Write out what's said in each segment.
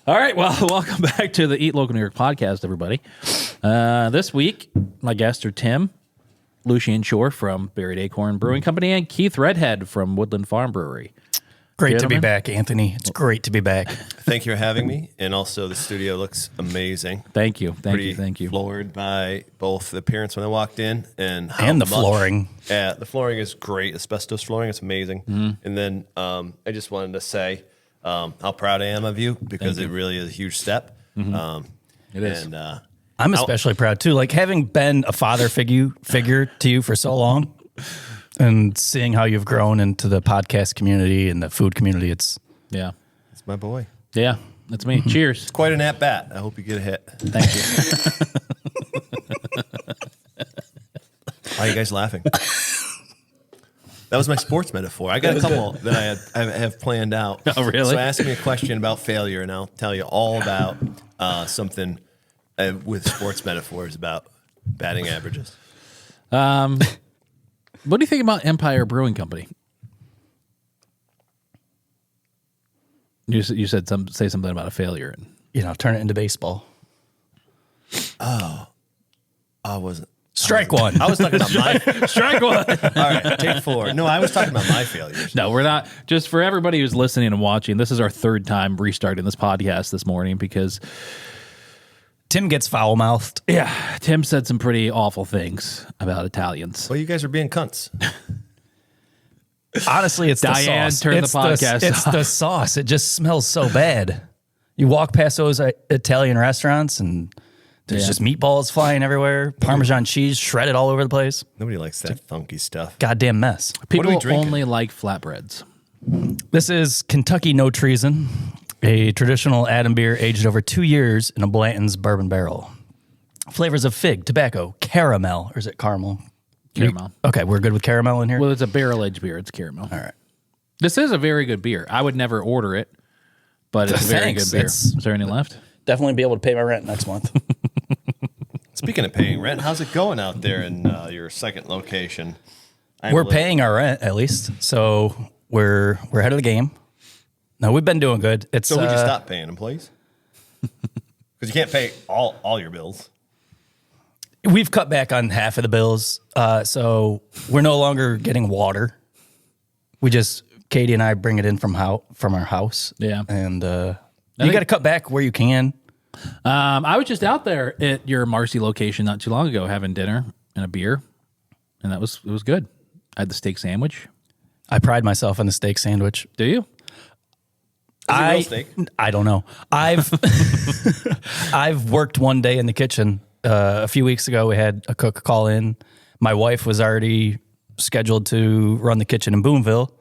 All right, well, welcome back to the Eat Local New York podcast, everybody. This week, my guests are Tim, Lucian Shore from Buried Acorn Brewing Company, and Keith Redhead from Woodland Farm Brewery. Great to be back, Anthony. It's great to be back. Thank you for having me. And also, the studio looks amazing. Thank you. Thank you. Floored by both the appearance when I walked in and the flooring. Yeah, the flooring is great. Asbestos flooring, it's amazing. Mm-hmm. And then I just wanted to say how proud I am of you because it really is a huge step. Mm-hmm. It is. And I'm especially proud, too. Like, having been a father figure to you for so long and seeing how you've grown into the podcast community and the food community, it's my boy. Yeah, that's me. Cheers. It's quite an at-bat. I hope you get a hit. Thank you. Why are you guys laughing? That was my sports metaphor. I got a couple that I have planned out. Oh, really? So ask me a question about failure, and I'll tell you all about something with sports metaphors about batting averages. What do you think about Empire Brewing Company? You said say something about a failure. Turn it into baseball. Oh, I wasn't. Strike one. I was talking about my Strike one. All right, take four. No, I was talking about my failures. No, we're not. Just for everybody who's listening and watching, this is our third time restarting this podcast this morning because Tim gets foul-mouthed. Yeah, Tim said some pretty awful things about Italians. Well, you guys are being cunts. Honestly, it's Diane, the sauce. turn the podcast It's off. the sauce. It just smells so bad. You walk past those Italian restaurants and there's just meatballs flying everywhere, Parmesan cheese shredded all over the place. Nobody likes that funky stuff. Goddamn mess. People only like flatbreads. This is Kentucky No Treason, a traditional Adam beer aged over 2 years in a Blanton's bourbon barrel. Flavors of fig, tobacco, caramel, or is it caramel? Caramel. Okay, we're good with caramel in here? Well, it's a barrel-aged beer. It's caramel. All right. This is a very good beer. I would never order it, but it's a very good beer. Is there any left? Definitely be able to pay my rent next month. Speaking of paying rent, how's it going out there in your second location? We're paying our rent, at least, so we're ahead of the game. No, we've been doing good. So would you stop paying employees? Because you can't pay all your bills. We've cut back on half of the bills, so we're no longer getting water. Katie and I bring it in from our house. Yeah. And you got to cut back where you can. I was just out there at your Marcy location not too long ago having dinner and a beer, and it was good. I had the steak sandwich. I pride myself on the steak sandwich. Do you? Real steak? I don't know. I've worked one day in the kitchen. A few weeks ago, we had a cook call in. My wife was already scheduled to run the kitchen in Boonville.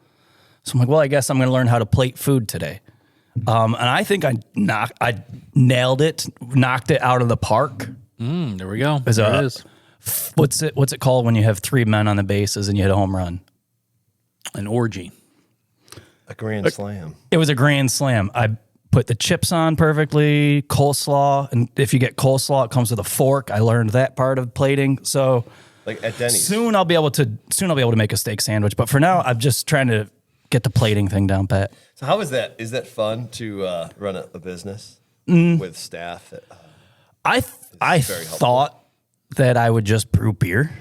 So I'm like, well, I guess I'm going to learn how to plate food today. And I think I nailed it, knocked it out of the park. There we go. There it is. What's it called when you have three men on the bases and you hit a home run? An orgy. A grand slam. It was a grand slam. I put the chips on perfectly, coleslaw, and if you get coleslaw, it comes with a fork. I learned that part of plating. So, like at Denny's. Soon I'll be able to make a steak sandwich. But for now, I'm just trying to get the plating thing down pat. So how is that? Is that fun to run a business with staff? I thought that I would just brew beer,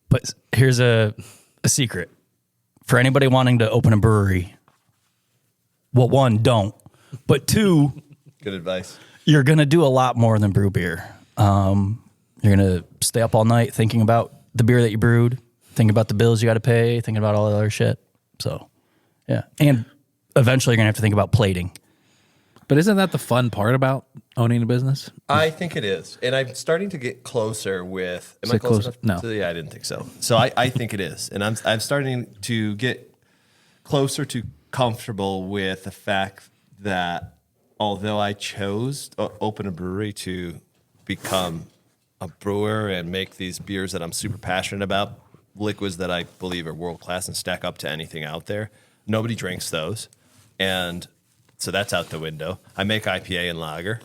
but here's a secret for anybody wanting to open a brewery. Well, one, don't. But two, good advice. You're going to do a lot more than brew beer. You're going to stay up all night thinking about the beer that you brewed, thinking about the bills you got to pay, thinking about all that other shit. So, yeah. And eventually you're going to have to think about plating. But isn't that the fun part about owning a business? I think it is. And I'm starting to get closer with... Am I close enough? No. Yeah, I didn't think so. So I think it is. And I'm starting to get closer to comfortable with the fact that although I chose to open a brewery to become a brewer and make these beers that I'm super passionate about, liquids that I believe are world-class and stack up to anything out there, nobody drinks those. And so that's out the window. I make IPA and lager.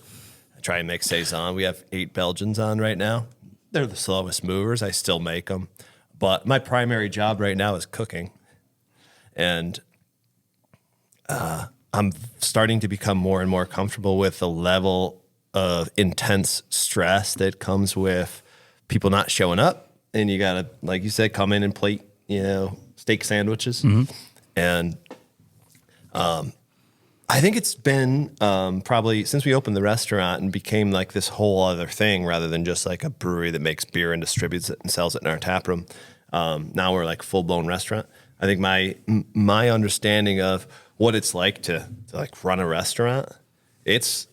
I try and make Saison. We have 8 Belgians on right now. They're the slowest movers. I still make them. But my primary job right now is cooking. And I'm starting to become more and more comfortable with the level of intense stress that comes with people not showing up, and you gotta, like you said, come in and plate, steak sandwiches. And I think it's been probably since we opened the restaurant and became like this whole other thing rather than just like a brewery that makes beer and distributes it and sells it in our tap room. Now we're like full blown restaurant. I think my understanding of what it's like to like run a restaurant, it's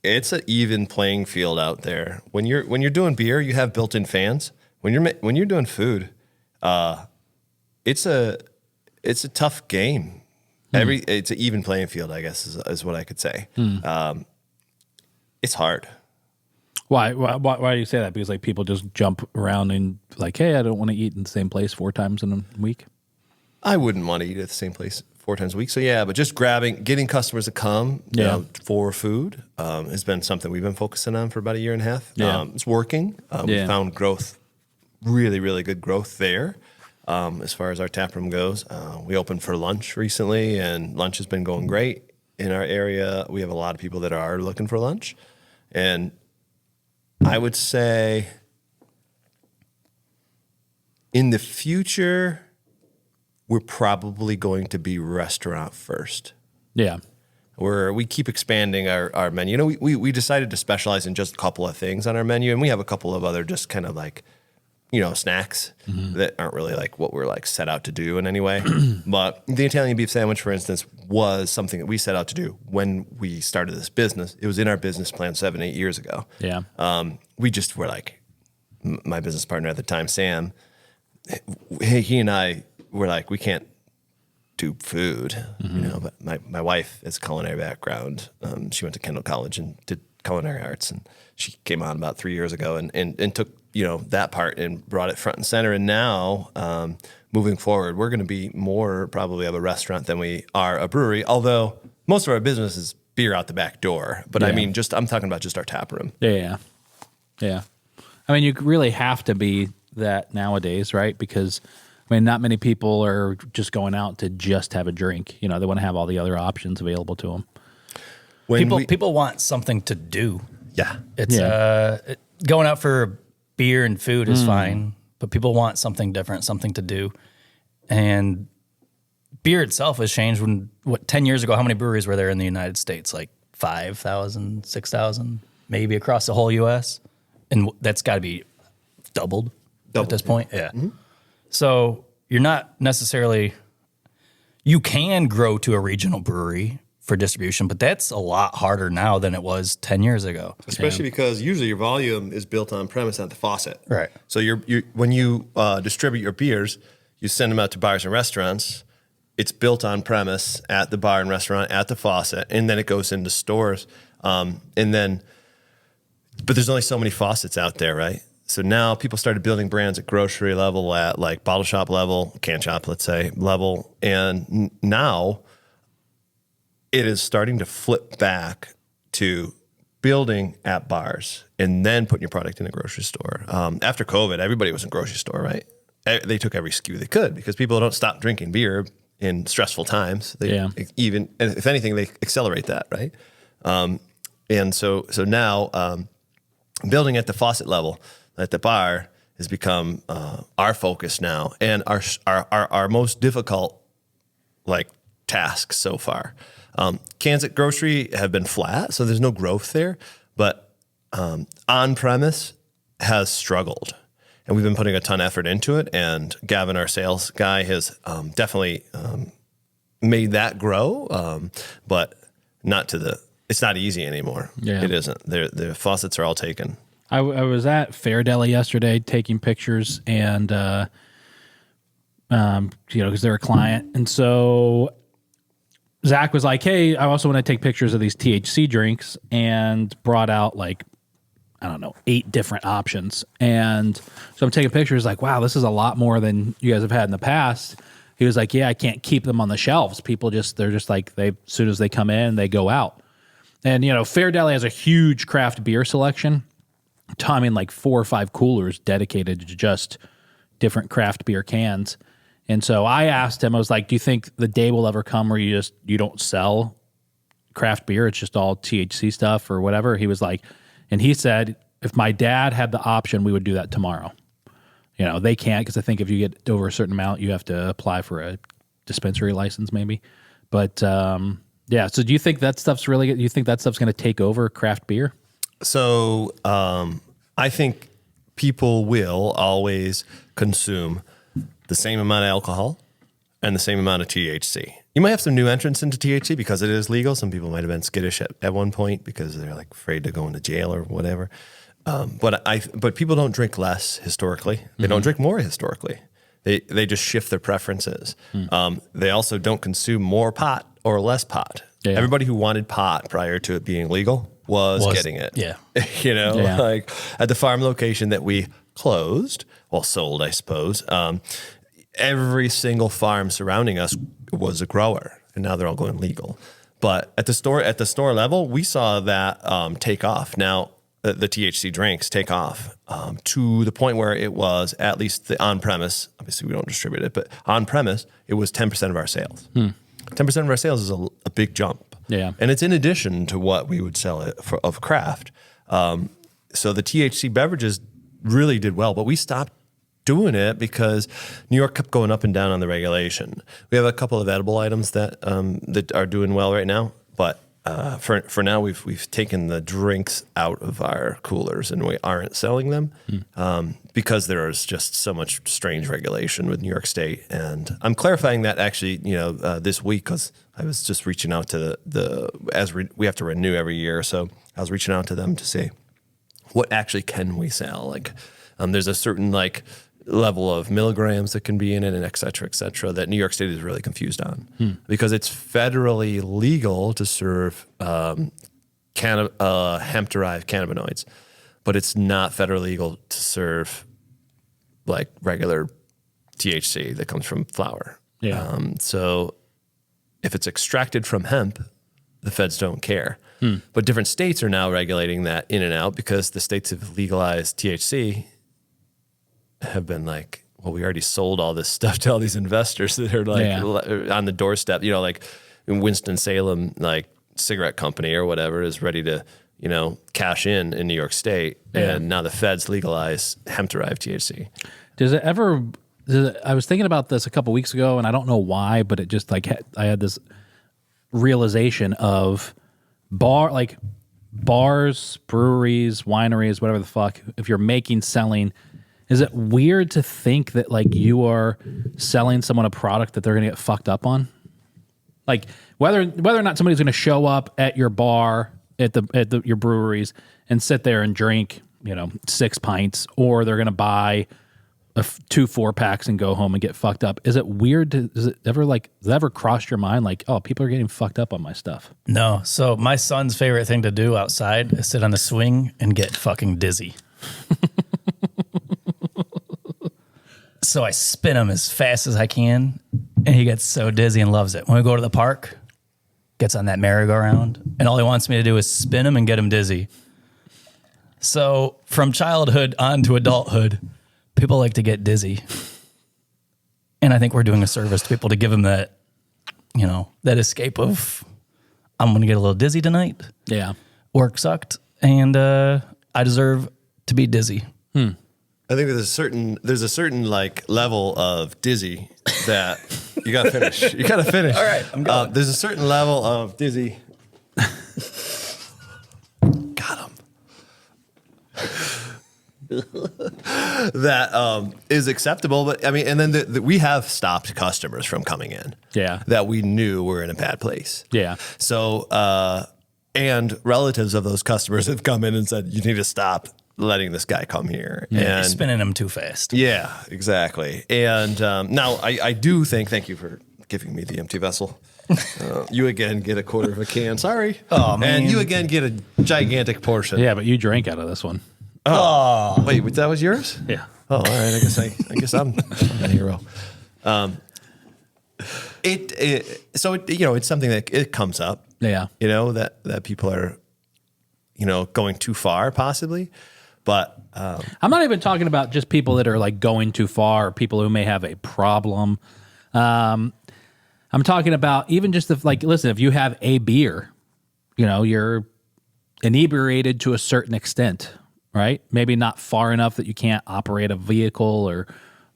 an even playing field out there. When you're doing beer, you have built-in fans. When you're doing food, it's a tough game. It's an even playing field, I guess, is what I could say. It's hard. Why do you say that? Because like people just jump around and like, hey, I don't want to eat in the same place 4 times in a week. I wouldn't want to eat at the same place 4 times a week. So yeah, but just getting customers to come for food has been something we've been focusing on for about 1.5 years. Yeah. It's working. We found growth, really, really good growth there. As far as our tap room goes, we opened for lunch recently, and lunch has been going great in our area. We have a lot of people that are looking for lunch, and I would say in the future, we're probably going to be restaurant first. Yeah. We keep expanding our menu. We decided to specialize in just a couple of things on our menu, and we have a couple of other just kind of like, snacks that aren't really like what we're like set out to do in any way. But the Italian beef sandwich, for instance, was something that we set out to do when we started this business. It was in our business plan 7-8 years ago. Yeah. We just were like, my business partner at the time, Sam, he and I were like, we can't do food, but my wife has a culinary background. She went to Kendall College and did culinary arts, and she came on about 3 years ago and took that part and brought it front and center. And now, moving forward, we're going to be more probably of a restaurant than we are a brewery, although most of our business is beer out the back door. But I mean, I'm talking about just our tap room. Yeah. I mean, you really have to be that nowadays, right? Because I mean, not many people are just going out to just have a drink. They want to have all the other options available to them. People want something to do. Yeah. It's going out for beer and food is fine, but people want something different, something to do. And beer itself has changed. 10 years ago, how many breweries were there in the United States? Like 5,000, 6,000, maybe across the whole U.S. And that's got to be doubled at this point. Yeah. Mm-hmm. So you're not necessarily, you can grow to a regional brewery for distribution, but that's a lot harder now than it was 10 years ago. Especially because usually your volume is built on premise at the faucet. Right. So when you distribute your beers, you send them out to bars and restaurants. It's built on premise at the bar and restaurant at the faucet, and then it goes into stores. But there's only so many faucets out there, right? So now people started building brands at grocery level, at like bottle shop level, can shop, let's say, level. And now it is starting to flip back to building at bars and then putting your product in a grocery store. After COVID, everybody was in grocery store, right? They took every SKU they could because people don't stop drinking beer in stressful times. And if anything, they accelerate that, right? And so now building at the faucet level, at the bar, has become our focus now, and our most difficult task so far. Cans at grocery have been flat, so there's no growth there, but on premise has struggled, and we've been putting a ton of effort into it. And Gavin, our sales guy, has definitely made that grow, but it's not easy ananymore. Yeah. It isn't. The faucets are all taken. I was at Fair Deli yesterday taking pictures, and because they're a client, and so Zach was like, "Hey, I also want to take pictures of these THC drinks," and brought out 8 different options. And so I'm taking pictures, like, wow, this is a lot more than you guys have had in the past. He was like, "Yeah, I can't keep them on the shelves. People they're just like, as soon as they come in, they go out." And Fair Deli has a huge craft beer selection. Tommy, 4 or 5 coolers dedicated to just different craft beer cans. And so I asked him, I was like, do you think the day will ever come where you don't sell craft beer. It's just all THC stuff or whatever. He was like, and he said, if my dad had the option, we would do that tomorrow. You know, they can't because I think if you get over a certain amount, you have to apply for a dispensary license maybe. But yeah, so do you think that stuff's really good? Do you think that stuff's going to take over craft beer? So I think people will always consume the same amount of alcohol and the same amount of THC. You might have some new entrants into THC because it is legal. Some people might have been skittish at one point because they're like afraid to go into jail or whatever. But people don't drink less historically. They don't drink more historically. They just shift their preferences. They also don't consume more pot or less pot. Yeah. Everybody who wanted pot prior to it being legal was getting it. Yeah. You know, like at the farm location that we closed, well, sold, I suppose. Every single farm surrounding us was a grower, and now they're all going legal. But at the store level, we saw that take off. Now the THC drinks take off to the point where it was at least the on premise. Obviously, we don't distribute it, but on premise, it was 10% of our sales. 10% of our sales is a big jump. Yeah, and it's in addition to what we would sell it for of craft. So the THC beverages really did well, but we stopped doing it because New York kept going up and down on the regulation. We have a couple of edible items that that are doing well right now, but for now we've taken the drinks out of our coolers and we aren't selling them because there is just so much strange regulation with New York State. And I'm clarifying that actually, this week because I was just reaching out to we have to renew every year, so I was reaching out to them to say what actually can we sell. Like there's a certain level of milligrams that can be in it and et cetera, that New York State is really confused on because it's federally legal to serve hemp-derived cannabinoids, but it's not federally legal to serve like regular THC that comes from flower. Yeah. So if it's extracted from hemp, the feds don't care. But different states are now regulating that in and out because the states have legalized THC have been like, well, we already sold all this stuff to all these investors that are on the doorstep, like in Winston-Salem, like cigarette company or whatever is ready to, cash in New York State. Yeah. And now the feds legalize hemp-derived THC. I was thinking about this a couple weeks ago and I don't know why, but it just I had this realization of bars, breweries, wineries, whatever the fuck, if you're selling, is it weird to think that you are selling someone a product that they're going to get fucked up on? Like whether or not somebody's going to show up at your bar at your breweries and sit there and drink, 6 pints, or they're going to buy 2 4-packs and go home and get fucked up. Is it weird? Does it ever cross your mind? Oh, people are getting fucked up on my stuff. No. So my son's favorite thing to do outside is sit on the swing and get fucking dizzy. So I spin him as fast as I can, and he gets so dizzy and loves it. When we go to the park, gets on that merry-go-round, and all he wants me to do is spin him and get him dizzy. So from childhood on to adulthood, people like to get dizzy. And I think we're doing a service to people to give them that, that escape of, I'm going to get a little dizzy tonight. Yeah. Work sucked, and I deserve to be dizzy. I think there's a certain level of dizzy that you gotta finish. You gotta finish. All right, I'm going. There's a certain level of dizzy. Got him. That is acceptable, but I mean, and then we have stopped customers from coming in. Yeah. That we knew were in a bad place. Yeah. So, and relatives of those customers have come in and said, "You need to stop letting this guy come here." Yeah, and you're spinning him too fast. Yeah, exactly. And now I do thank you for giving me the empty vessel. You again get a quarter of a can. Sorry. Oh, man. And you again get a gigantic portion. Yeah, but you drank out of this one. Oh. Wait, that was yours? Yeah. Oh, all right. I guess I'm a hero. It's something that it comes up. Yeah. That people are, going too far possibly. But I'm not even talking about just people that are going too far, or people who may have a problem. I'm talking about even just listen, if you have a beer you're inebriated to a certain extent, right? Maybe not far enough that you can't operate a vehicle or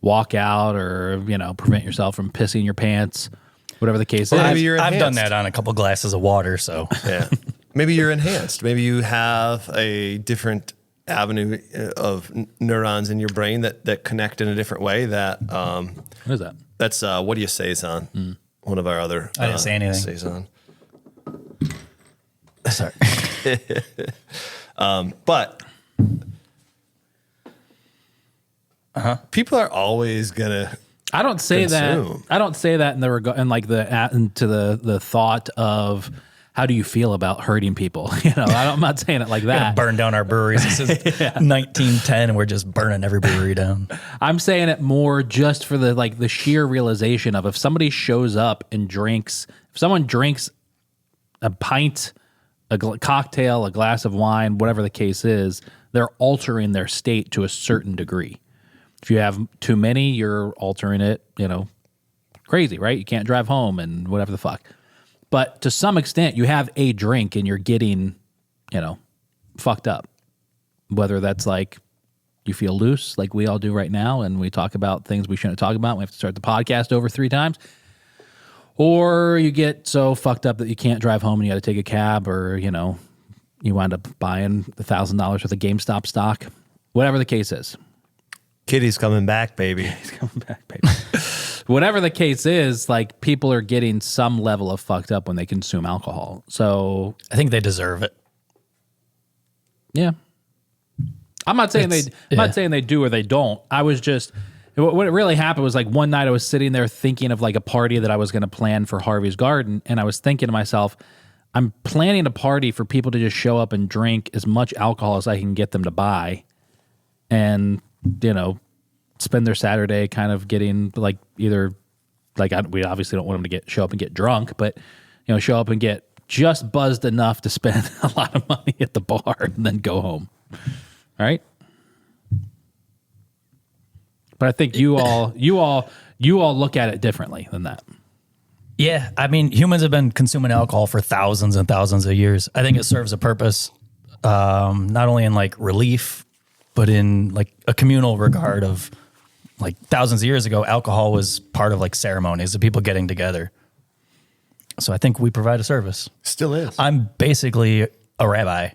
walk out or, prevent yourself from pissing your pants, whatever the case Well, is. maybe you're I've done enhanced. that on a couple glasses of water. So Yeah. Maybe you're enhanced. Maybe you have a different avenue of neurons in your brain that connect in a different way. That What is that? that's what do you say, Son? One of our other. I didn't say anything. Saison. sorry. But people are always gonna. I don't say Consume. that. I don't say that in the regard, and like into the thought of how do you feel about hurting people? I'm not saying it like Gonna that. burn down our breweries. This is 1910, and we're just burning every brewery down. I'm saying it more just for the sheer realization of if somebody shows up and drinks, if someone drinks a pint, a cocktail, a glass of wine, whatever the case is, they're altering their state to a certain degree. If you have too many, you're altering it, crazy, right? You can't drive home and whatever the fuck. But to some extent, you have a drink and you're getting, fucked up. Whether that's like you feel loose, like we all do right now, and we talk about things we shouldn't talk about. We have to start the podcast over 3 times. Or you get so fucked up that you can't drive home and you got to take a cab, or, you wind up buying $1,000 worth of GameStop stock. Whatever the case is. Kitty's coming back, baby. He's coming back, baby. Whatever the case is, like people are getting some level of fucked up when they consume alcohol. So I think they deserve it. yeah, I'm not saying I'm not saying they do or they don't. I was just what really happened was like one night I was sitting there thinking of like a party that I was going to plan for Harvey's Garden, and I was thinking to myself, I'm planning a party for people to just show up and drink as much alcohol as I can get them to buy, and spend their Saturday kind of getting like either like we obviously don't want them to show up and get drunk, but show up and get just buzzed enough to spend a lot of money at the bar and then go home. All right. But I think you all look at it differently than that. Yeah, I mean, humans have been consuming alcohol for thousands and thousands of years. I think it serves a purpose, not only in like relief, but in like a communal regard of like thousands of years ago, alcohol was part of like ceremonies of people getting together. So I think we provide a service. Still is. I'm basically a rabbi.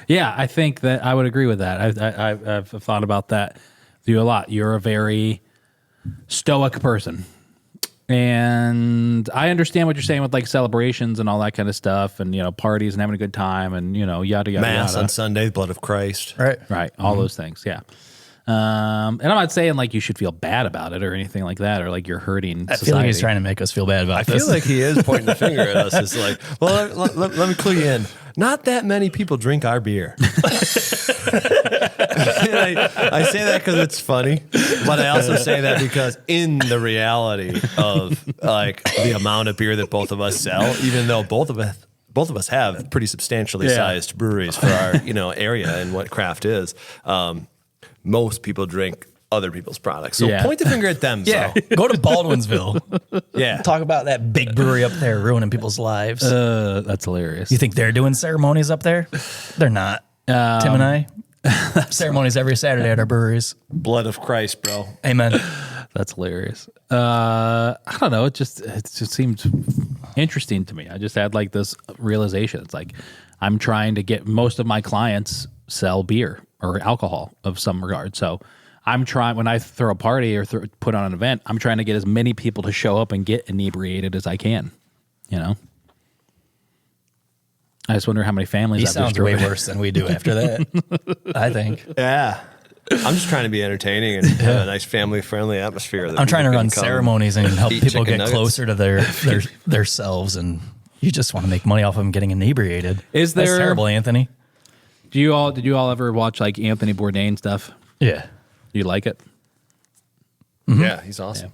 Yeah, I think that I would agree with that. I've thought about that with you a lot. You're a very stoic person. And I understand what you're saying with like celebrations and all that kind of stuff, and parties and having a good time, and yada yada Mass yada. on Sunday, blood of Christ. Right. All those things, yeah. And I'm not saying like you should feel bad about it or anything like that, or like you're hurting I society. feel like he's trying to make us feel bad about I this. feel like he is pointing the finger at us. It's like, well, let me clue you in. Not that many people drink our beer. I say that because it's funny, but I also say that because in the reality of like the amount of beer that both of us sell, even though both of us have pretty substantially sized breweries for our area and what craft is, most people drink other people's products. So point the finger at them. yeah, So. go to Baldwinsville. Yeah. Talk about that big brewery up there ruining people's lives. That's hilarious. You think they're doing ceremonies up there? They're not. Tim and I, ceremonies every Saturday at our breweries. Blood of Christ, bro. Amen. That's hilarious. I don't know. It just seemed interesting to me. I just had like this realization. It's like I'm trying to get most of my clients sell beer or alcohol of some regard. So I'm trying, when I throw a party or put on an event, I'm trying to get as many people to show up and get inebriated as I can. I just wonder how many families He I've sounds way destroyed. worse than we do after that. I think. Yeah. I'm just trying to be entertaining and have a nice family-friendly atmosphere. That I'm trying to people run can come ceremonies and help eat people chicken get nuggets. closer to their selves, and you just want to make money off of them getting inebriated. Is That's there- terrible, Anthony? Did you all ever watch like Anthony Bourdain stuff? Yeah. Do you like it? Yeah, he's awesome.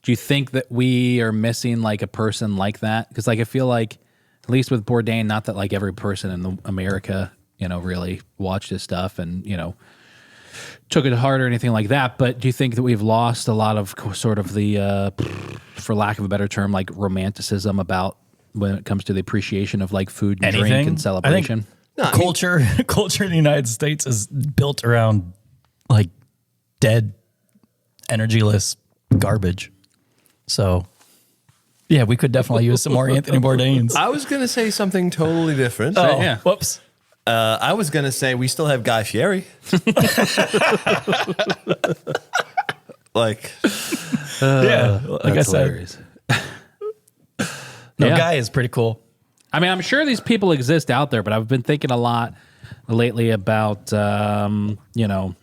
Do you think that we are missing like a person like that? Because like I feel like, at least with Bourdain, not that like every person in America, really watched his stuff, and took it hard or anything like that. But do you think that we've lost a lot of sort of the, for lack of a better term, like romanticism about when it comes to the appreciation of like food and drink and celebration? Culture in the United States is built around like dead, energyless garbage. So, yeah, we could definitely use some more Anthony Bourdains. I was going to say something totally different. Oh, yeah. Whoops. I was going to say we still have Guy Fieri. Like, Yeah, like I said, hilarious. no, Yeah. Guy is pretty cool. I mean, I'm sure these people exist out there, but I've been thinking a lot lately about, you know,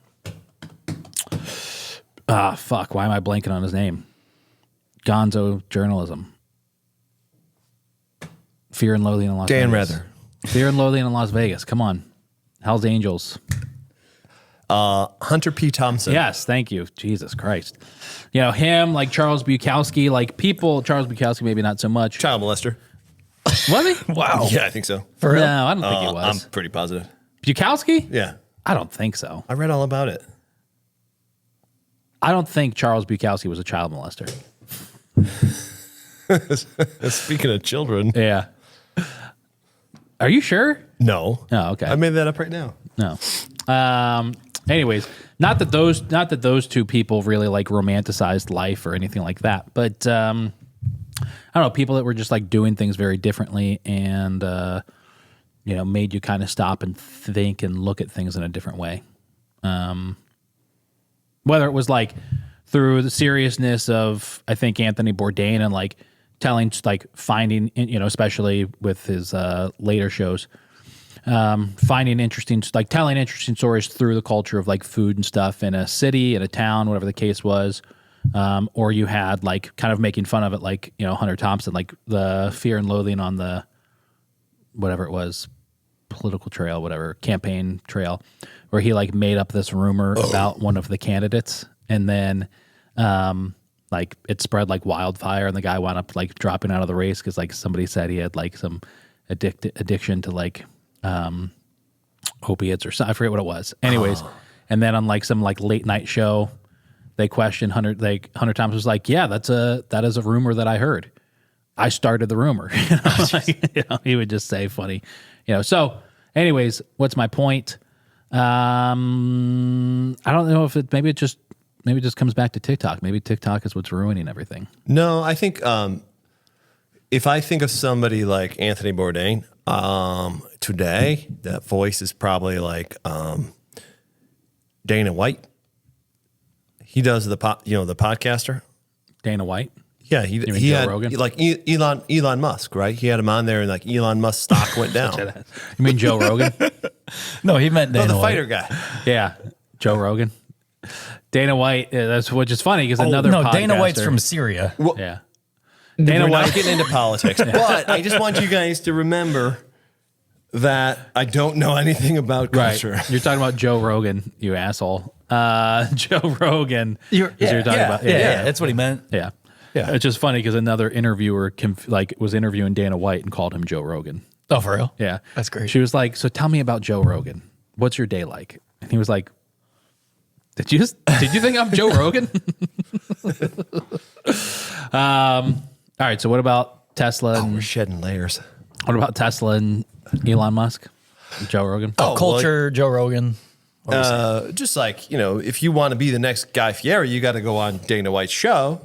fuck, why am I blanking on his name? Gonzo journalism. Fear and Loathing in Las Dan Vegas. Rather. Fear and Loathing in Las Vegas. Come on. Hell's Angels. Hunter P. Thompson. Yes, thank you. Jesus Christ. You know, him, like Charles Bukowski, like people, Charles Bukowski, maybe not so much. Child molester. Was he? Wow. Yeah, I think so. For real? No, I don't think he was. I'm pretty positive. Bukowski? Yeah. I don't think so. I read all about it. I don't think Charles Bukowski was a child molester. Speaking of children. Yeah. Are you sure? No. Oh, okay. I made that up right now. No. Anyways, not that those two people really like romanticized life or anything like that, but I don't know, people that were just like doing things very differently and you know, made you kind of stop and think and look at things in a different way. Whether it was like through the seriousness of, I think, Anthony Bourdain and like telling, like finding, you know, especially with his later shows, finding interesting, like telling interesting stories through the culture of like food and stuff in a city, in a town, whatever the case was. Or you had like kind of making fun of it, like, you know, Hunter Thompson, like the Fear and Loathing on the, whatever it was, political trail, whatever, campaign trail, where he like made up this rumor about one of the candidates. And then, like it spread like wildfire and the guy wound up like dropping out of the race because like somebody said he had like some addiction to like opiates or something. I forget what it was. Anyways, and then on like some like late night show, they questioned Hunter. Like Hunter Thompson was like, "Yeah, that is a rumor that I heard. I started the rumor." You know, like, you know, he would just say funny, you know. So, anyways, what's my point? I don't know if maybe it just comes back to TikTok. Maybe TikTok is what's ruining everything. No, I think if I think of somebody like Anthony Bourdain today, that voice is probably like Dana White. He does the podcaster. Dana White. Yeah, he Joe had Rogan? like Elon Musk, right? He had him on there, and like Elon Musk stock went down. You mean Joe Rogan? No, he meant Dana the White. fighter guy. Yeah, Joe Rogan. Dana White. That's which is funny because another No, podcaster, Dana White's from Syria. Yeah. Dana We're White not getting into politics, but I just want you guys to remember that I don't know anything about culture. Right. You're talking about Joe Rogan, you asshole. Joe Rogan. You're talking about. Yeah, that's what he meant. Yeah. Yeah. It's just funny because another interviewer was interviewing Dana White and called him Joe Rogan. Oh, for real? Yeah. That's great. She was like, "So tell me about Joe Rogan. What's your day like?" And he was like, Did you think I'm Joe Rogan? All right. So what about Tesla? We're shedding layers. What about Tesla and Elon Musk? Joe Rogan? Culture, Joe Rogan. Just like, if you want to be the next Guy Fieri, you got to go on Dana White's show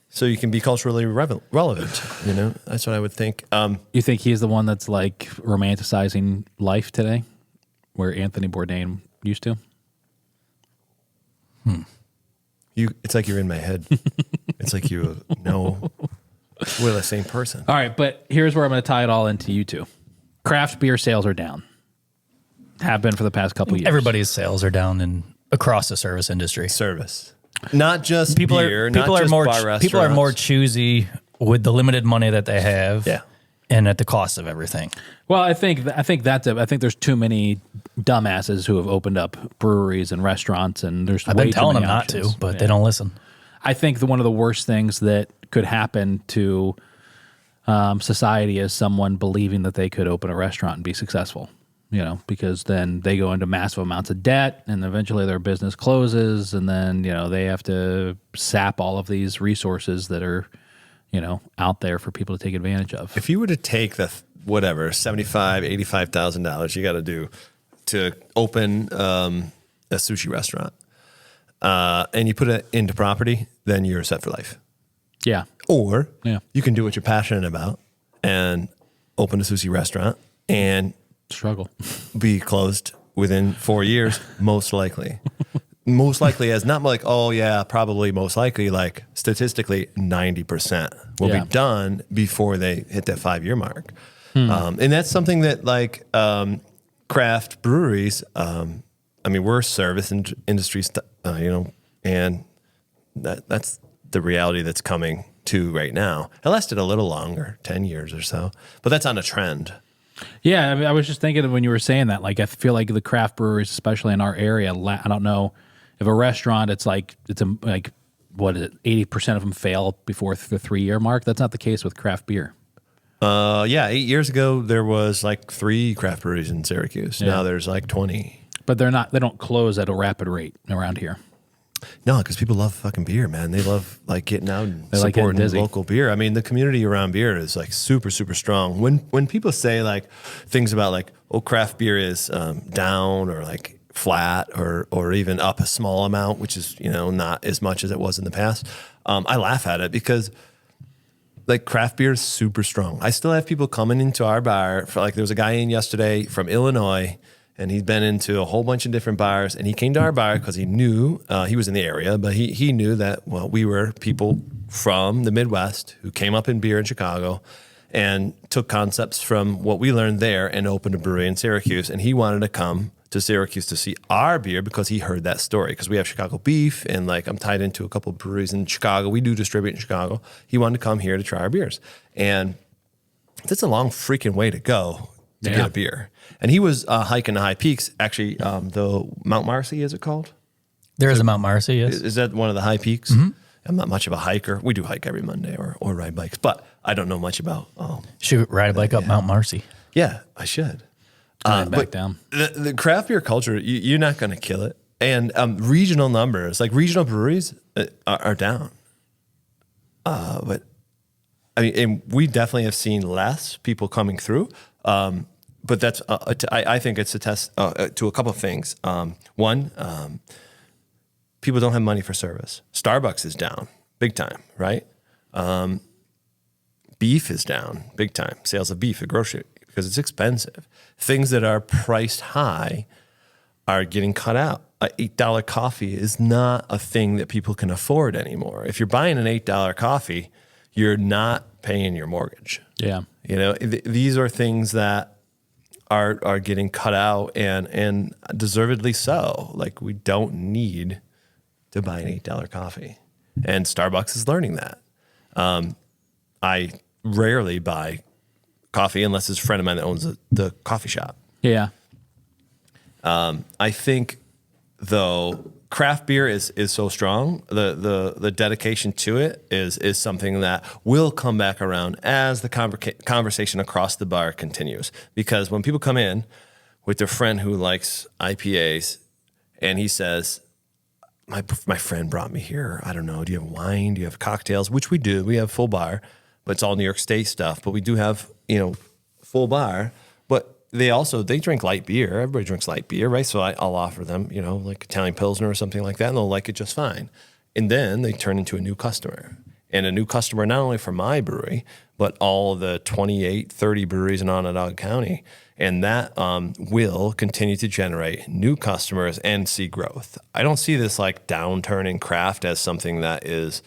so you can be culturally relevant. That's what I would think. You think he's the one that's like romanticizing life today, where Anthony Bourdain used to? It's like you're in my head. It's like we're the same person. All right, but here's where I'm going to tie it all into you two. Craft beer sales are down. Have been for the past couple years. Everybody's sales are down across the service industry. Service, not just People beer, are not just more bar people are more restaurants. choosy with the limited money that they have. Yeah. And at the cost of everything. Well, I think there's too many dumbasses who have opened up breweries and restaurants, and there's I've way been too telling many them options. not to, but they don't listen. I think one of the worst things that could happen to society is someone believing that they could open a restaurant and be successful. because then they go into massive amounts of debt and eventually their business closes. And then, they have to sap all of these resources that are, out there for people to take advantage of. If you were to take the whatever $75,000, $85,000 you got to do to open a sushi restaurant, and you put it into property, then you're set for life. Yeah. Or Yeah. you can do what you're passionate about and open a sushi restaurant and Struggle. be closed within 4 years, most likely. Most likely as not like, oh yeah, probably most likely, like statistically 90% will Yeah. be done before they hit that 5-year mark. And that's something that like craft breweries, we're service industry, and that's the reality that's coming to right now. It lasted a little longer, 10 years or so, but that's on a trend. Yeah, I was just thinking when you were saying that, like I feel like the craft breweries, especially in our area, I don't know if a restaurant, what is it, 80% of them fail before the 3-year mark. That's not the case with craft beer. 8 years ago, there was like 3 craft breweries in Syracuse. Yeah. Now there's like 20. But they don't close at a rapid rate around here. No, because people love fucking beer, man. They love like getting out and They like getting supporting dizzy. local beer. I mean, the community around beer is like super, super strong. When people say like things about like, oh, craft beer is down or like flat or even up a small amount, which is not as much as it was in the past, I laugh at it because like craft beer is super strong. I still have people coming into our bar. There was a guy in yesterday from Illinois. And he's been into a whole bunch of different bars. And he came to our bar because he knew he was in the area, but he knew that, well, we were people from the Midwest who came up in beer in Chicago and took concepts from what we learned there and opened a brewery in Syracuse. And he wanted to come to Syracuse to see our beer because he heard that story. Because we have Chicago beef and like I'm tied into a couple of breweries in Chicago. We do distribute in Chicago. He wanted to come here to try our beers. And that's a long freaking way to go to get a beer. And he was hiking the high peaks. Actually, the Mount Marcy, is it called? There is a Mount Marcy, yes. Is that one of the high peaks? Mm-hmm. I'm not much of a hiker. We do hike every Monday or ride bikes, but I don't know much about. Should ride a bike up Mount Marcy. Yeah, I should. Back down. The craft beer culture, you're not going to kill it. And regional numbers, like regional breweries, are down. But I mean, and we definitely have seen less people coming through. But that's, I think it's a test to a couple of things. One, people don't have money for service. Starbucks is down big time, right? Beef is down big time. Sales of beef at grocery because it's expensive. Things that are priced high are getting cut out. An $8 coffee is not a thing that people can afford anymore. If you're buying an $8 coffee, you're not paying your mortgage. Yeah. These are things that are getting cut out and deservedly so. Like we don't need to buy an $8 coffee. And Starbucks is learning that. I rarely buy coffee unless it's a friend of mine that owns the coffee shop. Yeah. I think though craft beer is so strong, the dedication to it is something that will come back around as the conversation across the bar continues. Because when people come in with their friend who likes IPAs and he says, my friend brought me here, I don't know, do you have wine? Do you have cocktails? Which we do. We have full bar, but it's all New York State stuff. But we do have, full bar. But they drink light beer. Everybody drinks light beer, right? So I'll offer them, like Italian Pilsner or something like that, and they'll like it just fine. And then they turn into a new customer. And a new customer not only for my brewery, but all the 28, 30 breweries in Onondaga County. And that will continue to generate new customers and see growth. I don't see this like downturn in craft as something that is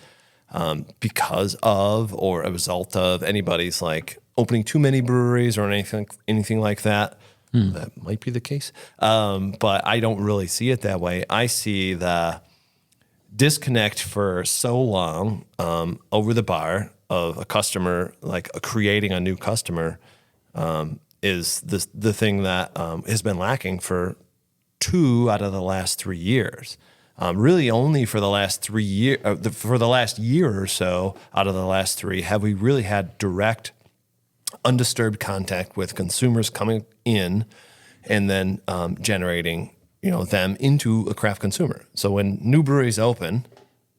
because of or a result of anybody's like opening too many breweries or anything like that. That might be the case. But I don't really see it that way. I see the disconnect for so long over the bar of a customer, like creating a new customer, is the thing that has been lacking for 2 out of the last 3 years. Really only for the last 3 years, for the last year or so out of the last 3, have we really had direct, undisturbed contact with consumers coming in and then generating them into a craft consumer. So when new breweries open,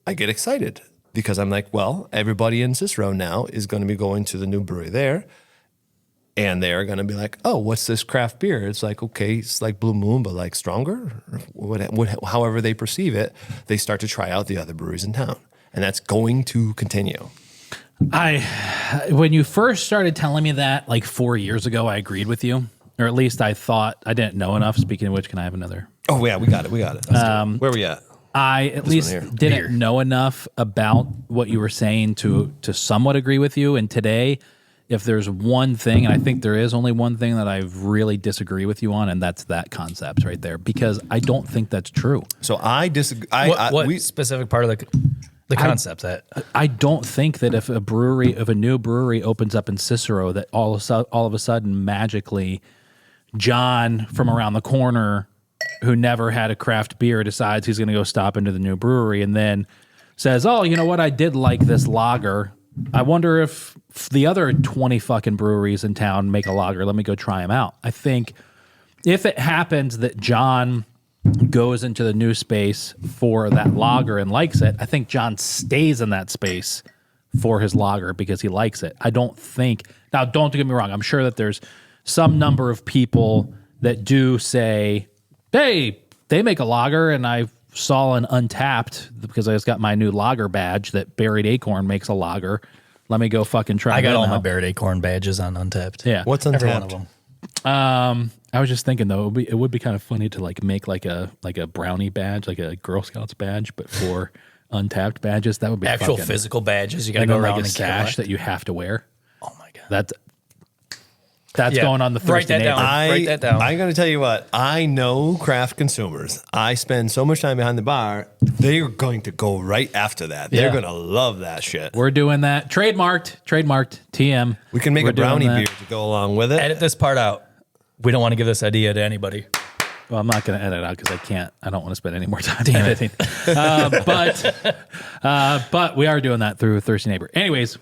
I get excited because I'm like, well, everybody in Cicero now is going to be going to the new brewery there. And they're going to be like, oh, what's this craft beer? It's like, okay, it's like Blue Moon, but like stronger. However they perceive it, they start to try out the other breweries in town. And that's going to continue. When you first started telling me that like 4 years ago, I agreed with you. Or at least I thought I didn't know enough. Speaking of which, can I have another? Oh, yeah, we got it. Let's do it. Where are we at? I at least didn't know enough about what you were saying to somewhat agree with you. And today, if there's one thing, and I think there is only one thing that I really disagree with you on, and that's that concept right there, because I don't think that's true. So I disagree. What specific part of the concept that I don't think that if a new brewery opens up in Cicero, that all of a sudden magically John from around the corner who never had a craft beer decides he's going to go stop into the new brewery and then says, oh, you know what? I did like this lager. I wonder if the other 20 fucking breweries in town make a lager. Let me go try them out. I think if it happens that John goes into the new space for that lager and likes it, I think John stays in that space for his lager because he likes it. I don't think, now don't get me wrong, I'm sure that there's some number of people that do say, hey, they make a lager and I saw an Untapped because I just got my new lager badge that Buried Acorn makes a lager. Let me go fucking try. I got all out. my Buried Acorn badges on Untapped. Yeah. What's Every Untapped? one of them. I was just thinking though, it would be kind of funny to like make like a brownie badge, like a Girl Scouts badge, but for Untapped badges. That would be Actual fucking, physical badges you got to and go then, around like a and sash collect. that you have to wear. Oh my god. That's Yeah. going on the Write Thirsty that Neighbor. down. Write that down. I'm going to tell you what. I know craft consumers. I spend so much time behind the bar. They're going to go right after that. They're Yeah. going to love that shit. We're doing that. Trademarked. TM. We can make We're a brownie doing that. beer to go along with it. Edit this part out. We don't want to give this idea to anybody. Well, I'm not going to edit out because I can't. I don't want to spend any more time editing. But we are doing that through Thirsty Neighbor. Anyways,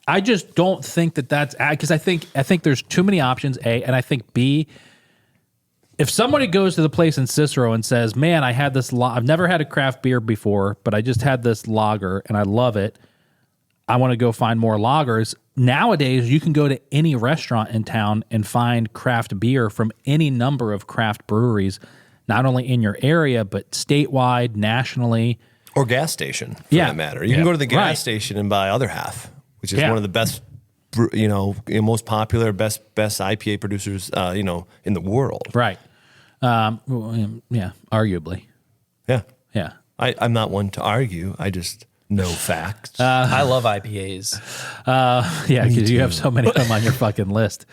I just don't think that's because I think there's too many options. A, and I think B, if somebody goes to the place in Cicero and says, "Man, I had this. I've never had a craft beer before, but I just had this lager and I love it. I want to go find more lagers." Nowadays, you can go to any restaurant in town and find craft beer from any number of craft breweries, not only in your area, but statewide, nationally. Or gas station, for Yeah. that matter. You can go to the gas Right. station and buy Other Half, which is Yeah. one of the best, most popular, best IPA producers, in the world. Right. Yeah, arguably. Yeah. Yeah. I'm not one to argue. I just know facts. I love IPAs. Yeah, because you have so many of them on your fucking list.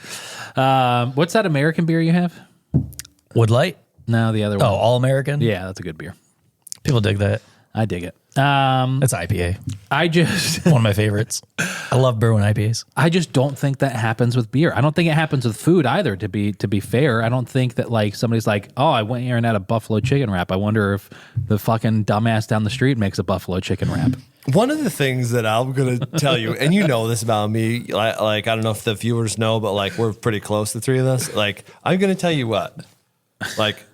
What's that American beer you have? Wood Light? No, the other Oh, one. All American? Yeah, that's a good beer. People dig that. I dig it. It's IPA. I just One of my favorites. I love brewing IPAs. I just don't think that happens with beer. I don't think it happens with food either, to be fair. I don't think that like somebody's like, oh, I went here and had a buffalo chicken wrap. I wonder if the fucking dumbass down the street makes a buffalo chicken wrap. One of the things that I'm going to tell you, and you know this about me, like I don't know if the viewers know, but like we're pretty close, the three of us. Like I'm going to tell you what, like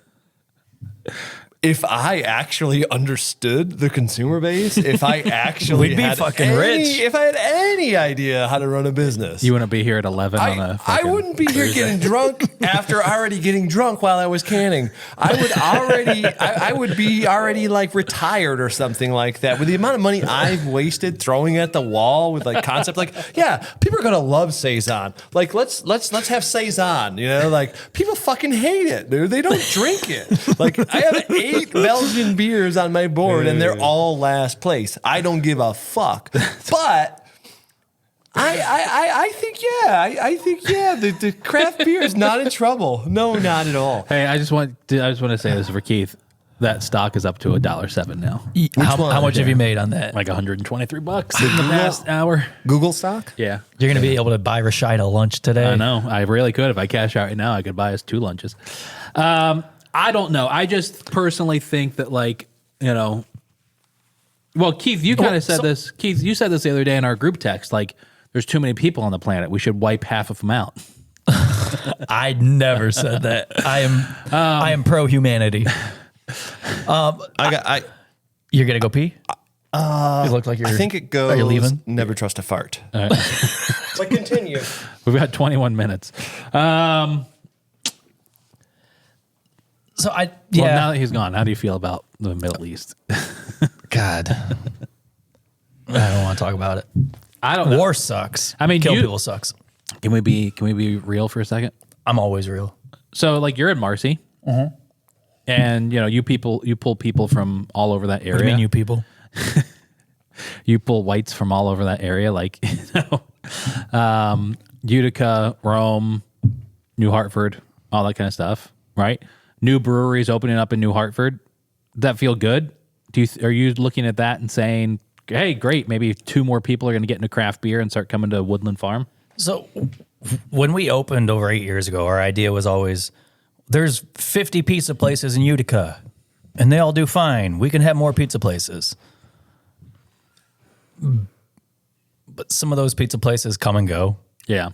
if I actually understood the consumer base, if I actually We'd be had fucking any, rich. if I had any idea how to run a business, You wouldn't be here at 11 on a I fucking wouldn't be here getting drunk after already getting drunk while I was canning. I would be already like retired or something like that. With the amount of money I've wasted throwing at the wall with like concept, like, yeah, people are gonna love Saison. Like let's have Saison, like people fucking hate it, dude. They don't drink it. Like I have 8 Belgian beers on my board and they're all last place. I don't give a fuck. But I think the craft beer is not in trouble. No, not at all. Hey, I just want to say this for Keith. That stock is up to $1.07 now. How much have you made on that? Like $123 in the past hour. Google stock? Yeah. You're going to be able to buy Rashida lunch today. I know. I really could. If I cash out right now, I could buy us 2 lunches. I don't know. I just personally think that well, Keith, you kind of said this. Keith, you said this the other day in our group text. Like, there's too many people on the planet. We should wipe half of them out. I never said that. I am pro humanity. You're gonna go pee? You look like you're. I think it goes. Are you leaving? Never trust a fart. But continue. We've got 21 minutes. So Well, now that he's gone, how do you feel about the Middle East? God, I don't want to talk about it. I don't know. War sucks. I mean, kill people sucks. Can we be real for a second? I'm always real. So, like, you're in Marcy, and you pull people from all over that area. What do you mean, you people? You pull whites from all over that area, like Utica, Rome, New Hartford, all that kind of stuff, right? New breweries opening up in New Hartford. Does that feel good? Are you looking at that and saying, "Hey, great, maybe 2 more people are going to get into craft beer and start coming to Woodland Farm"? So when we opened over 8 years ago, our idea was always there's 50 pizza places in Utica and they all do fine. We can have more pizza places. But some of those pizza places come and go. Yeah,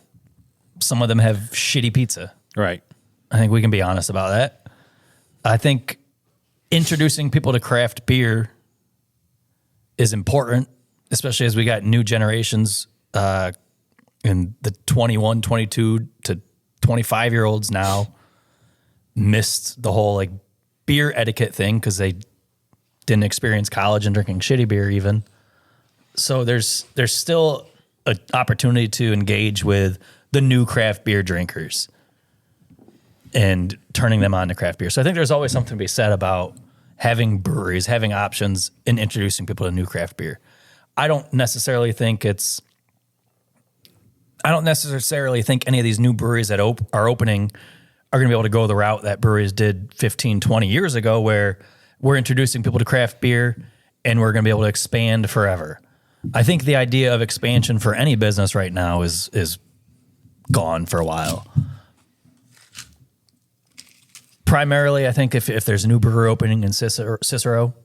Some of them have shitty pizza. right. I think we can be honest about that. I think introducing people to craft beer is important, especially as we got new generations in the 21, 22 to 25-year-olds now missed the whole like beer etiquette thing because they didn't experience college and drinking shitty beer even. So there's still an opportunity to engage with the new craft beer drinkers and turning them on to craft beer. So I think there's always something to be said about having breweries, having options, and introducing people to new craft beer. I don't necessarily think any of these new breweries that are opening are going to be able to go the route that breweries did 15, 20 years ago, where we're introducing people to craft beer and we're going to be able to expand forever. I think the idea of expansion for any business right now is gone for a while. Primarily, I think if there's a new brewery opening in Cicero,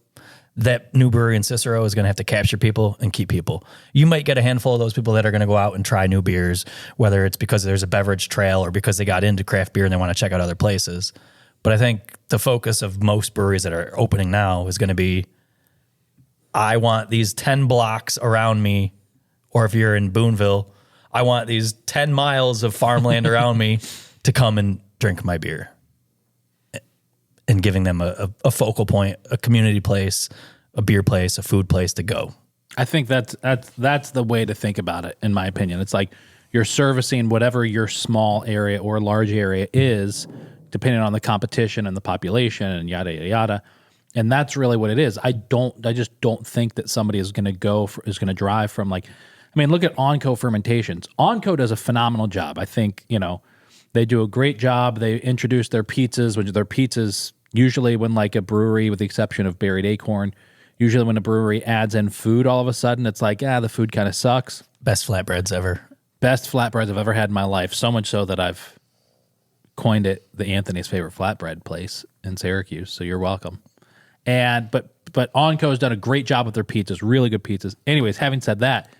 that new brewery in Cicero is going to have to capture people and keep people. You might get a handful of those people that are going to go out and try new beers, whether it's because there's a beverage trail or because they got into craft beer and they want to check out other places. But I think the focus of most breweries that are opening now is going to be, I want these 10 blocks around me, or if you're in Boonville, I want these 10 miles of farmland around me to come and drink my beer. And giving them a focal point, a community place, a beer place, a food place to go. I think that's the way to think about it, in my opinion. It's like you're servicing whatever your small area or large area is, depending on the competition and the population and yada yada yada. And that's really what it is. I just don't think that somebody is going to drive from look at Onco Fermentations. Onco does a phenomenal job. I think, they do a great job. They introduce their pizzas, which their pizzas usually when like a brewery, with the exception of Buried Acorn, usually when a brewery adds in food, all of a sudden it's like, the food kind of sucks. Best flatbreads ever. Best flatbreads I've ever had in my life. So much so that I've coined it the Anthony's favorite flatbread place in Syracuse. So you're welcome. And but Onco's done a great job with their pizzas, really good pizzas. Anyways, having said that,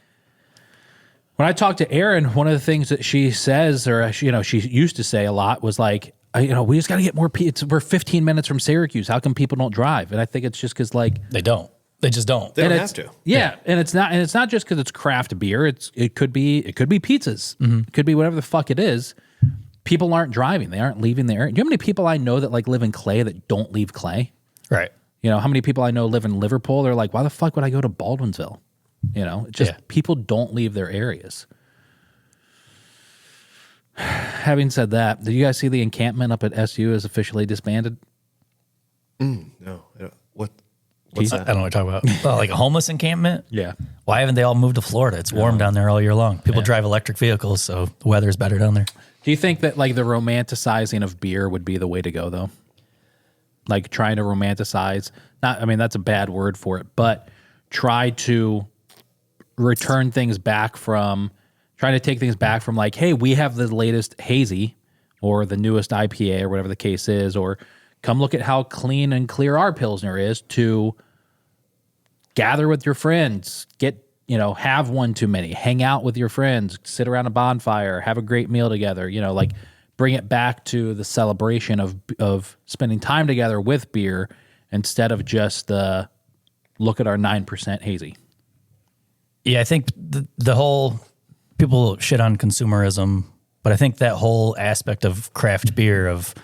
when I talked to Erin, one of the things that she says, or she used to say a lot, was like, we just got to get more pizza. We're 15 minutes from Syracuse. How come people don't drive? And I think it's just because they don't. They just don't. They don't have to. Yeah, and it's not just because it's craft beer. It could be pizzas. Mm-hmm. It could be whatever the fuck it is. People aren't driving. They aren't leaving the area. Do you know how many people I know that live in Clay that don't leave Clay? Right. How many people I know live in Liverpool? They're like, why the fuck would I go to Baldwinsville? People don't leave their areas. Having said that, did you guys see the encampment up at SU is officially disbanded? No. What's that? I don't know what you're talking about. Well, like a homeless encampment? Yeah. Why haven't they all moved to Florida? It's warm down there all year long. People drive electric vehicles, so the weather's better down there. Do you think that like the romanticizing of beer would be the way to go though? Like trying to romanticize, that's a bad word for it, but try to trying to take things back from like, hey, we have the latest hazy or the newest IPA or whatever the case is, or come look at how clean and clear our Pilsner is, to gather with your friends, have one too many, hang out with your friends, sit around a bonfire, have a great meal together, bring it back to the celebration of spending time together with beer instead of just the look at our 9% hazy. Yeah, I think the whole people shit on consumerism, but I think that whole aspect of craft beer of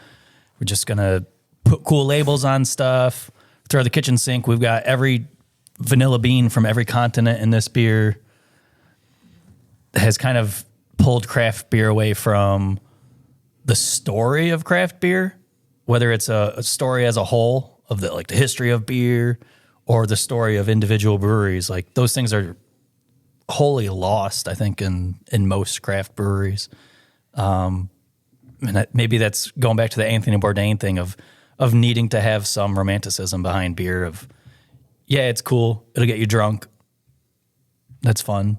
we're just gonna put cool labels on stuff, throw the kitchen sink. We've got every vanilla bean from every continent in this beer has kind of pulled craft beer away from the story of craft beer, whether it's a story as a whole of the history of beer or the story of individual breweries. Like those things are wholly lost, I think, in most craft breweries. And maybe that's going back to the Anthony Bourdain thing of needing to have some romanticism behind beer of, yeah, it's cool. It'll get you drunk. That's fun.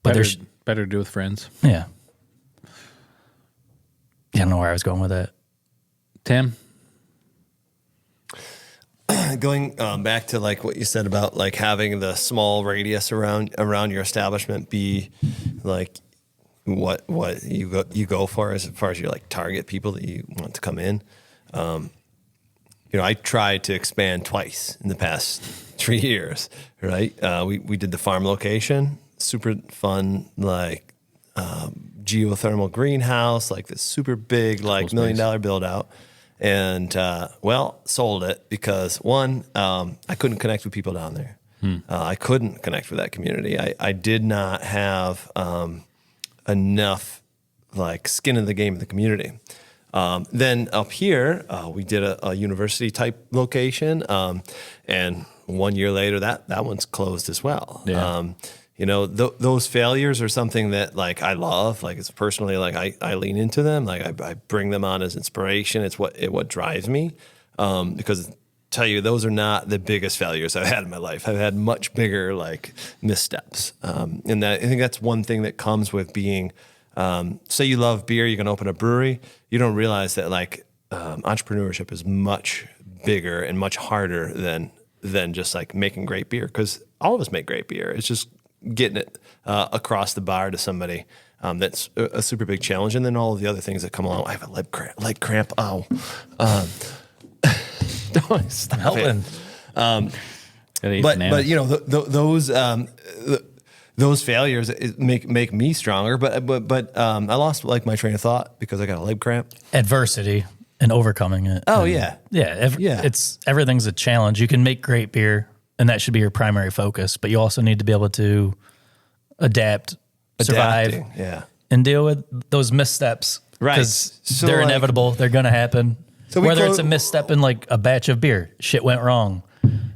But Better to do with friends. Yeah. I don't know where I was going with that. Tim? Going back to like what you said about like having the small radius around your establishment be like what you go for as far as your like target people that you want to come in. I tried to expand twice in the past 3 years. Right, we did the farm location, super fun, like geothermal greenhouse, like this super big, like $1 million build out. And, sold it because one, I couldn't connect with people down there. I couldn't connect with that community. I did not have, enough like skin in the game of the community. Then up here, we did a university type location. And 1 year later, that one's closed as well. Yeah. Those failures are something that like I love. Like it's personally like I lean into them. Like I bring them on as inspiration. It's what drives me. Because tell you those are not the biggest failures I've had in my life. I've had much bigger like missteps. And that I think that's one thing that comes with being. Say you love beer, you're gonna open a brewery. You don't realize that like entrepreneurship is much bigger and much harder than just like making great beer. Because all of us make great beer. It's just getting it across the bar to somebody that's a super big challenge, and then all of the other things that come along. I have a leg cramp. Ow! Don't stop Helping. Those failures make me stronger. But I lost like my train of thought because I got a leg cramp. Adversity and overcoming it. Oh yeah. It's everything's a challenge. You can make great beer, and that should be your primary focus. But you also need to be able to adapt, survive, yeah, and deal with those missteps. Right. Because So, they're like- inevitable. They're going to happen. So we Whether clo- it's a misstep in like a batch of beer, shit went wrong.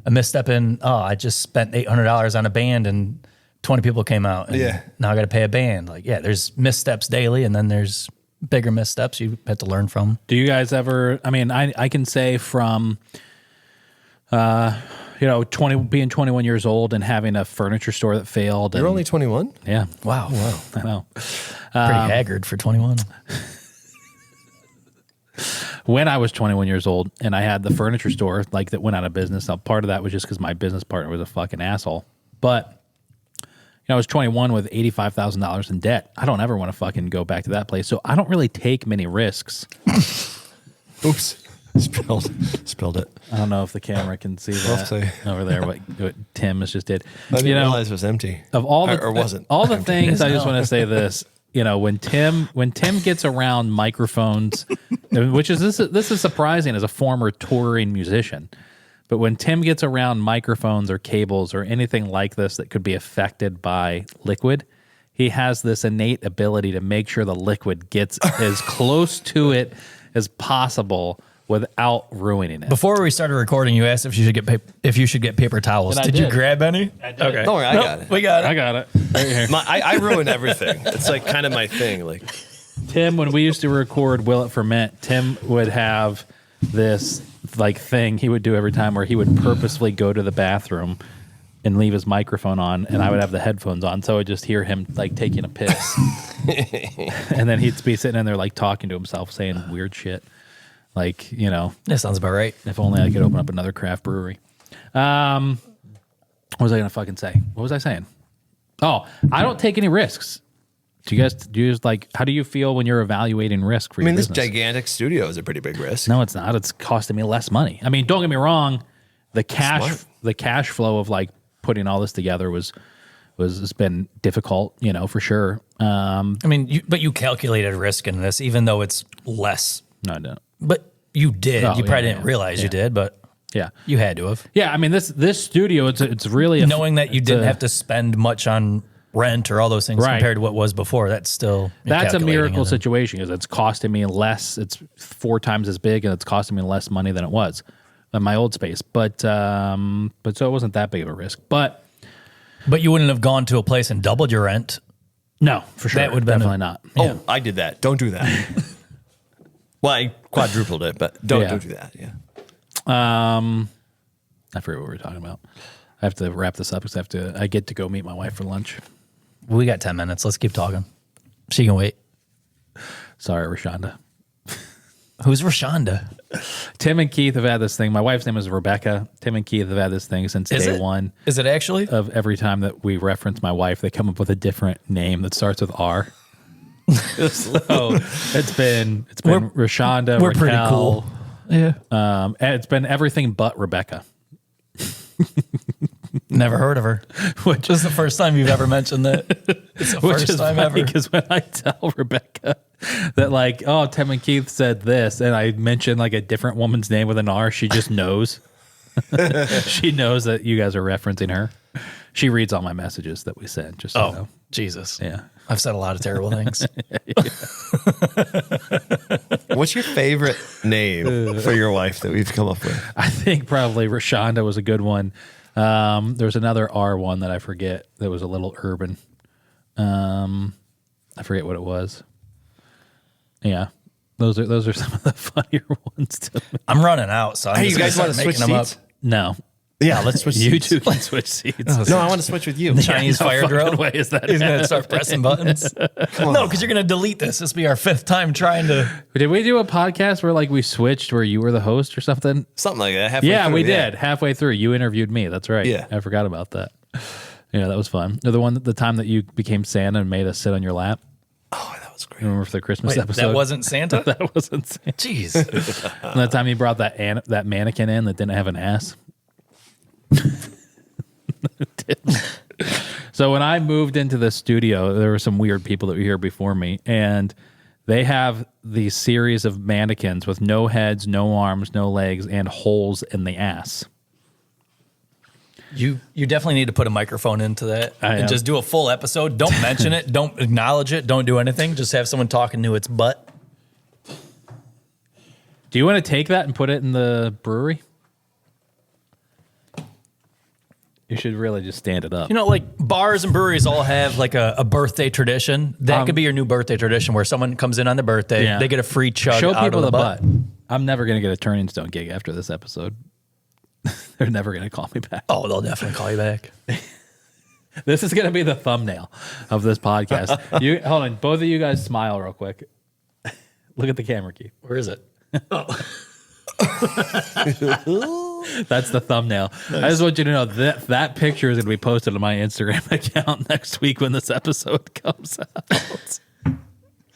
A misstep in, I just spent $800 on a band and 20 people came out. And Yeah. now I got to pay a band. Like, yeah, there's missteps daily, and then there's bigger missteps you have to learn from. Do you guys ever, I can say from, being 21 years old and having a furniture store that failed. You're and, only 21. yeah. Wow. I know. Pretty haggard for 21. When I was 21 years old and I had the furniture store like that went out of business. Now, part of that was just because my business partner was a fucking asshole. But I was 21 with $85,000 in debt. I don't ever want to fucking go back to that place. So I don't really take many risks. Oops, spilled it. I don't know if the camera can see that Oopsie. over there. What Tim has just did. I didn't realize it was empty. Of all the or wasn't all the empty. things, I just want to say this. When Tim gets around microphones, which is this is surprising as a former touring musician, but when Tim gets around microphones or cables or anything like this that could be affected by liquid, he has this innate ability to make sure the liquid gets as close to it as possible without ruining it. Before we started recording, you asked if you should get paper towels. And I Did you did. grab any? I did. Okay. Don't worry, I got it. We got it. I got it right here. I ruin everything. It's like kind of my thing. Like Tim, when we used to record Will It Ferment, Tim would have this like thing he would do every time where he would purposefully go to the bathroom and leave his microphone on, and I would have the headphones on, so I would just hear him like taking a piss. And then he'd be sitting in there like talking to himself, saying weird shit. Like, That sounds about right. if only I could open up another craft brewery. What was I going to fucking say? What was I saying? Oh, I don't take any risks. do you like, how do you feel when you're evaluating risk for I your mean, this business? gigantic studio is a pretty big risk. No, it's not. It's costing me less money. I mean, don't get me wrong. The Smart. cash flow of like putting all this together has been difficult, for sure. I mean, but you calculated risk in this, even though it's less. No, I don't. But you did. Oh, You probably yeah, didn't realize you did, but Yeah. you had to have. Yeah. I mean, this studio, it's really Knowing that you didn't have to spend much on rent or all those things Right. compared to what was before, that's still that's a calculating miracle it. situation because it's costing me less. It's 4 times as big and it's costing me less money than it was in my old space. But so it wasn't that big of a risk. But But you wouldn't have gone to a place and doubled your rent. no, for sure. That would've been definitely not. Oh, I did that. Don't do that. Well, I quadrupled it, but don't do that. Yeah. I forget what we were talking about. I have to wrap this up because I get to go meet my wife for lunch. We got 10 minutes. Let's keep talking. She can wait. Sorry, Rashonda. Who's Rashonda? Tim and Keith have had this thing. My wife's name is Rebecca. Tim and Keith have had this thing since Is day it? one. Is it actually? Of every time that we reference my wife, they come up with a different name that starts with R. So it's been Rashonda. We're Raquel, pretty cool. Yeah. and it's been everything but Rebecca. Never heard of her. Which This is the first time you've ever mentioned that. It's the Which first is time funny ever. because when I tell Rebecca that like, oh, Tim and Keith said this, and I mention like a different woman's name with an R, she just knows. She knows that you guys are referencing her. She reads all my messages that we send. Just so you know. Jesus. Yeah. I've said a lot of terrible things. What's your favorite name for your wife that we've come up with? I think probably Rashonda was a good one. There's another R one that I forget that was a little urban. I forget what it was. Yeah. Those are some of the funnier ones to me. I'm running out, so I'm Hey, just you guys gonna want to start switch making them seats? No. Yeah, let's switch You seats. two can switch seats. No, I want to switch with you. Chinese no fire fucking drill. way is that He's gonna start pressing buttons. No, because you're gonna delete this. This will be our 5th time trying to. Did we do a podcast where like we switched where you were the host or something? Something like that. Halfway Yeah, through, we did. Halfway through, you interviewed me. That's right. Yeah. I forgot about that. Yeah, that was fun. The time that you became Santa and made us sit on your lap. Oh, that was great. Remember for the Christmas Wait, episode? that wasn't Santa. that wasn't Santa. Jeez. And that time you brought that mannequin in that didn't have an ass. So when I moved into the studio, there were some weird people that were here before me, and they have these series of mannequins with no heads, no arms, no legs, and holes in the ass. You definitely need to put a microphone into that I and am. just do a full episode. Don't mention it. Don't acknowledge it. Don't do anything. Just have someone talking to its butt. Do you want to take that and put it in the brewery? You should really just stand it up. You know, like bars and breweries all have like a birthday tradition. That could be your new birthday tradition where someone comes in on their birthday, Yeah. they get a free chug Show out people of the the butt. I'm never going to get a Turning Stone gig after this episode. They're never going to call me back. Oh, they'll definitely call you back. This is going to be the thumbnail of this podcast. You hold on, both of you guys smile real quick. Look at the camera, Keith. Where is it? That's the thumbnail. I just want you to know that picture is going to be posted on my Instagram account next week when this episode comes out.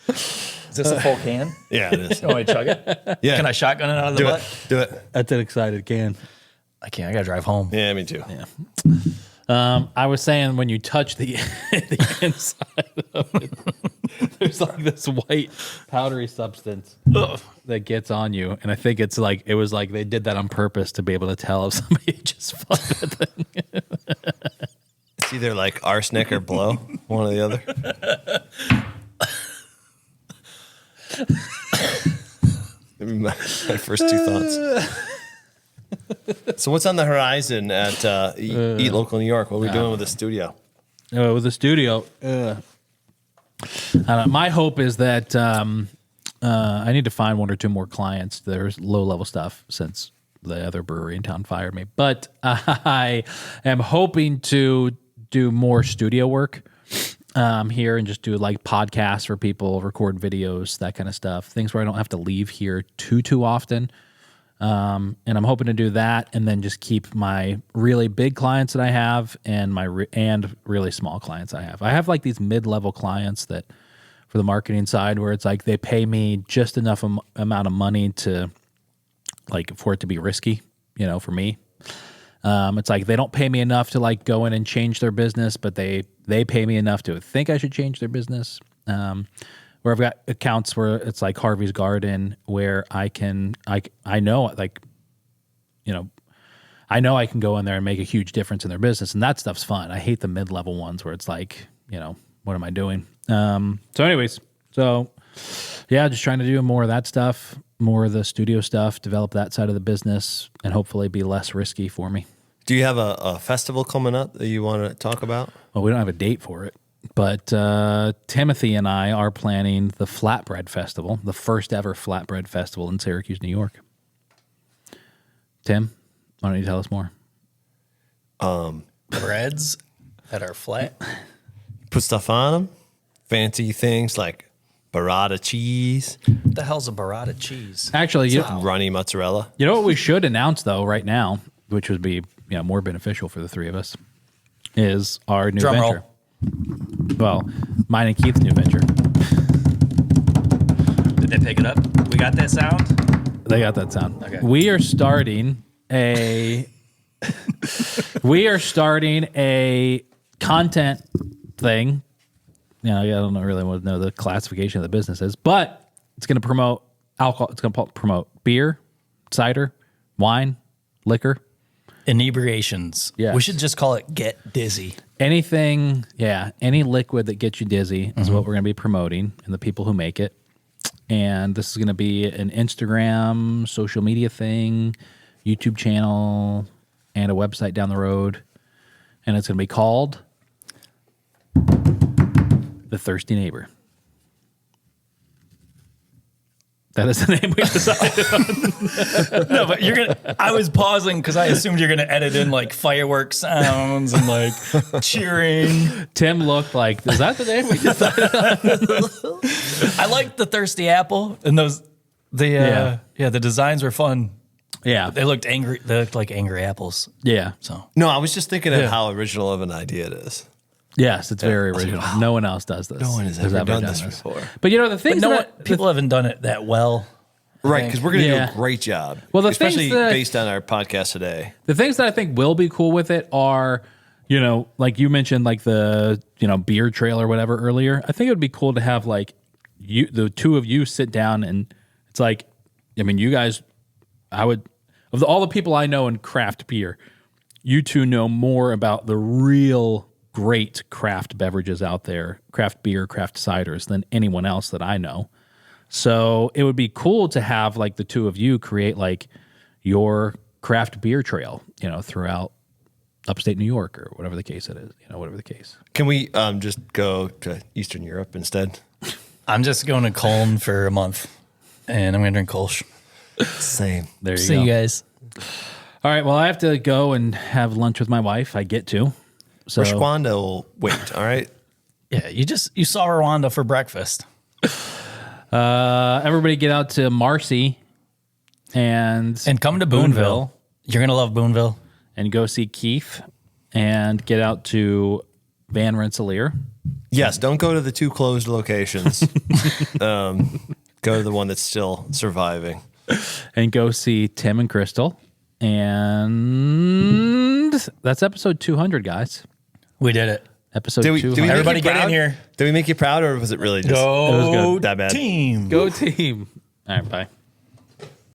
Is this a full can? Yeah, it is. You want me to chug it? Yeah. Can I shotgun it out of the Do butt? it. Do it. That's an excited can. I can't. I got to drive home. Yeah, me too. I was saying when you touch the inside of it, there's like this white powdery substance that gets on you, and I think it was like they did that on purpose to be able to tell if somebody just fucked with it. It's either like arsenic or blow, one or the other. My first two thoughts. So what's on the horizon at Eat Local New York? What are we doing with the studio? With the studio, my hope is that I need to find 1 or 2 more clients. There's low-level stuff since the other brewery in town fired me. But I am hoping to do more studio work here and just do like podcasts for people, record videos, that kind of stuff. Things where I don't have to leave here too often. And I'm hoping to do that and then just keep my really big clients that I have and my and really small clients I have. I have like these mid-level clients that for the marketing side, where it's like they pay me just enough amount of money to like for it to be risky, for me. It's like they don't pay me enough to like go in and change their business, but they pay me enough to think I should change their business. Where I've got accounts where it's like Harvey's Garden, where I know I can go in there and make a huge difference in their business, and that stuff's fun. I hate the mid-level ones where it's like, what am I doing? So yeah, just trying to do more of that stuff, more of the studio stuff, develop that side of the business, and hopefully be less risky for me. Do you have a festival coming up that you want to talk about? Well, we don't have a date for it, but Timothy and I are planning the Flatbread Festival, the first ever Flatbread Festival in Syracuse, New York. Tim, why don't you tell us more? Breads that are flat. Put stuff on them, fancy things like burrata cheese, What the hell's a burrata cheese? Actually, runny mozzarella. you know what we should announce though right now, which would be more beneficial for the three of us, is our new Drum roll. venture. Well, mine and Keith's new venture. Did they pick it up? We got that sound? They got that sound. Okay. We are starting a content thing. I don't really want to know the classification of the businesses, but it's going to promote alcohol. It's going to promote beer, cider, wine, liquor, Inebriations. Yes. We should just call it Get Dizzy. anything. Yeah, any liquid that gets you dizzy is what we're going to be promoting, and the people who make it. And this is going to be an Instagram, social media thing, YouTube channel, and a website down the road. And it's going to be called The Thirsty Neighbor. That is the name we decided on. No, but I was pausing because I assumed you're gonna edit in like fireworks sounds and like cheering. Tim looked like, is that the name we decided on? I liked the thirsty apple and the designs were fun. Yeah. They looked angry. They looked like angry apples. Yeah. So No, I was just thinking of how original of an idea it is. Yes, it's very original. No one else does this. No one has ever done this before. But the things people haven't done it that well. Right, because we're going to Yeah. do a great job. Well, the especially things that- based on our podcast today. the things that I think will be cool with it are, like you mentioned, like the, beer trail or whatever earlier. I think it would be cool to have like the two of you sit down and it's like, you guys, of all the people I know in craft beer, you two know more about the real great craft beverages out there, craft beer, craft ciders, than anyone else that I know. So it would be cool to have like the two of you create like your craft beer trail, throughout upstate New York or whatever the case it is, whatever the case. Can we just go to Eastern Europe instead? I'm just going to Cologne for a month, and I'm going to drink Kolsch. Same. There you See go. you guys. All right. Well, I have to go and have lunch with my wife. I get to. So Rashwanda will wait, all right? Yeah, you saw Rwanda for breakfast. everybody get out to Marcy and come to Boonville. You're going to love Boonville. and go see Keith and get out to Van Rensselaer. Yes, don't go to the two closed locations. Go to the one that's still surviving. And go see Tim and Crystal. And that's episode 200, guys. We did it. Episode Did we 200. make Everybody you get in proud? here. Did we make you proud, or was it really just Go that bad? team. Go team. All right, bye.